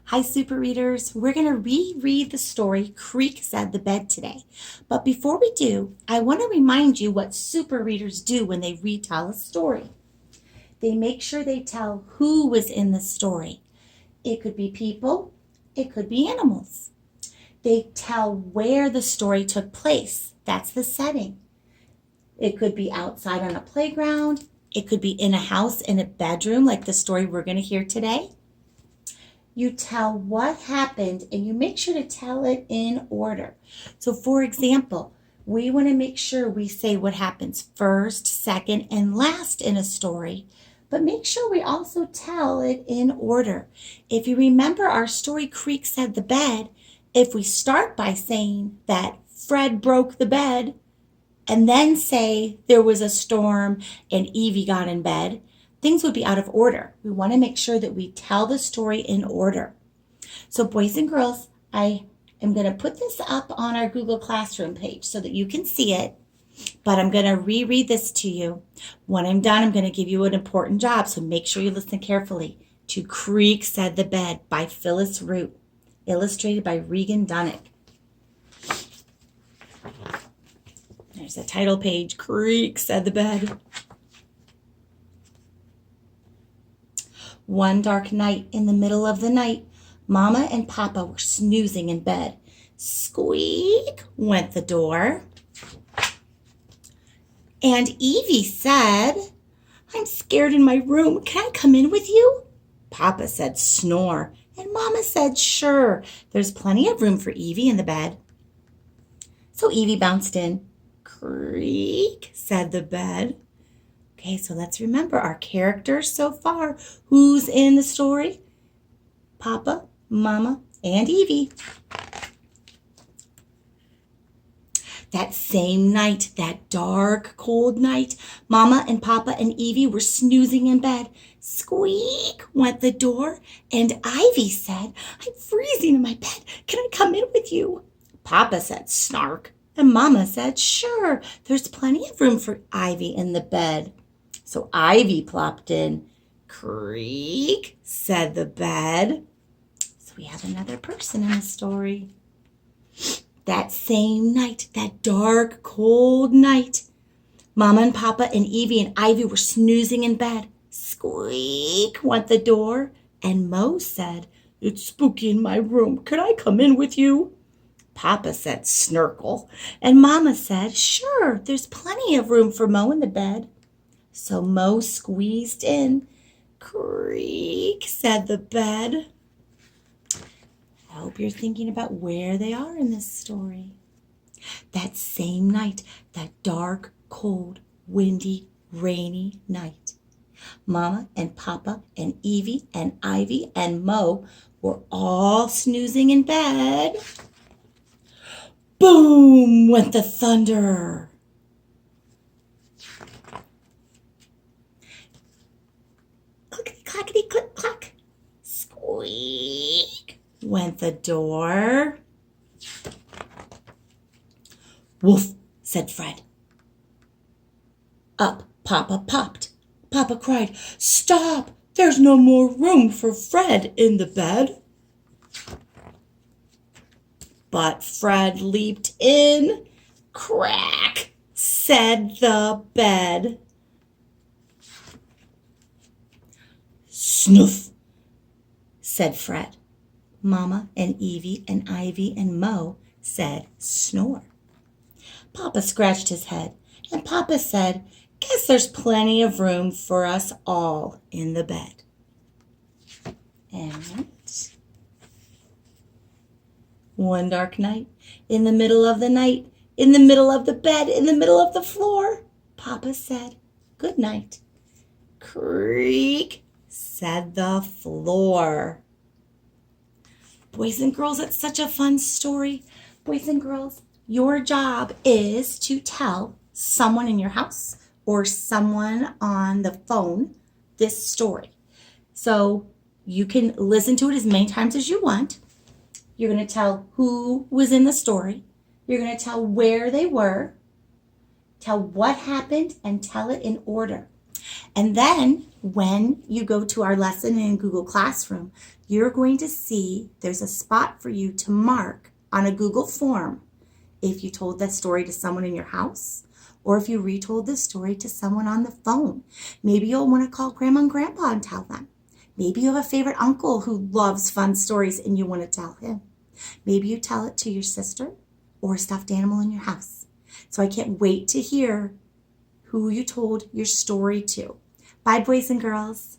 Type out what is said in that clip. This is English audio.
Hi, super readers. We're going to reread the story Creek Said the Bed today. But before we do, I want to remind you what super readers do when they retell a story. They make sure they tell who was in the story. It could be people, it could be animals. They tell where the story took place. That's the setting. It could be outside on a playground. It could be in a house, in a bedroom, like the story we're going to hear today. You tell what happened and you make sure to tell it in order. So for example, we want to make sure we say what happens first, second, and last in a story, but make sure we also tell it in order. If you remember our story, Creek Said the Bed, if we start by saying that Fred broke the bed and then say there was a storm and Evie got in bed, things would be out of order. We want to make sure that we tell the story in order. So boys and girls, I am going to put this up on our Google Classroom page so that you can see it, but I'm going to reread this to you. When I'm done, I'm going to give you an important job, so make sure you listen carefully to Creek Said the Bed by Phyllis Root, illustrated by Regan Dunnick. There's the title page, Creek Said the Bed. One dark night, in the middle of the night, Mama and Papa were snoozing in bed. Squeak went the door. And Evie said, I'm scared in my room. Can I come in with you? Papa said, snore. And Mama said, sure. There's plenty of room for Evie in the bed. So Evie bounced in. Creak, said the bed. Okay, so let's remember our characters so far. Who's in the story? Papa, Mama, and Evie. That same night, that dark, cold night, Mama and Papa and Evie were snoozing in bed. Squeak went the door, and Ivy said, I'm freezing in my bed. Can I come in with you? Papa said, snark, and Mama said, sure, there's plenty of room for Ivy in the bed. So Ivy plopped in. Creak, said the bed. So we have another person in the story. That same night, that dark, cold night, Mama and Papa and Evie and Ivy were snoozing in bed. Squeak went the door, and Mo said, it's spooky in my room. Could I come in with you? Papa said, snurkle, and Mama said, sure, there's plenty of room for Mo in the bed. So Mo squeezed in. Creak, said the bed. I hope you're thinking about where they are in this story. That same night, that dark, cold, windy, rainy night, Mama and Papa and Evie and Ivy and Mo were all snoozing in bed. Boom went the thunder. Clickety, click, clack. Squeak went the door. Woof, said Fred. Up Papa popped. Papa cried, stop! There's no more room for Fred in the bed. But Fred leaped in. Crack, said the bed. Snoof, said Fred. Mama and Evie and Ivy and Mo said snore. Papa scratched his head, and Papa said, guess there's plenty of room for us all in the bed. And one dark night, in the middle of the night, in the middle of the bed, in the middle of the floor, Papa said, good night. Creak, said the floor. Boys and girls, it's such a fun story. Boys and girls, your job is to tell someone in your house or someone on the phone this story. So you can listen to it as many times as you want. You're going to tell who was in the story. You're going to tell where they were, tell what happened, and tell it in order. And then When you go to our lesson in Google Classroom, you're going to see there's a spot for you to mark on a Google form if you told that story to someone in your house or if you retold the story to someone on the phone. Maybe you'll want to call Grandma and Grandpa and tell them. Maybe you have a favorite uncle who loves fun stories and you want to tell him. Maybe you tell it to your sister or a stuffed animal in your house. So I can't wait to hear who you told your story to. Bye, boys and girls.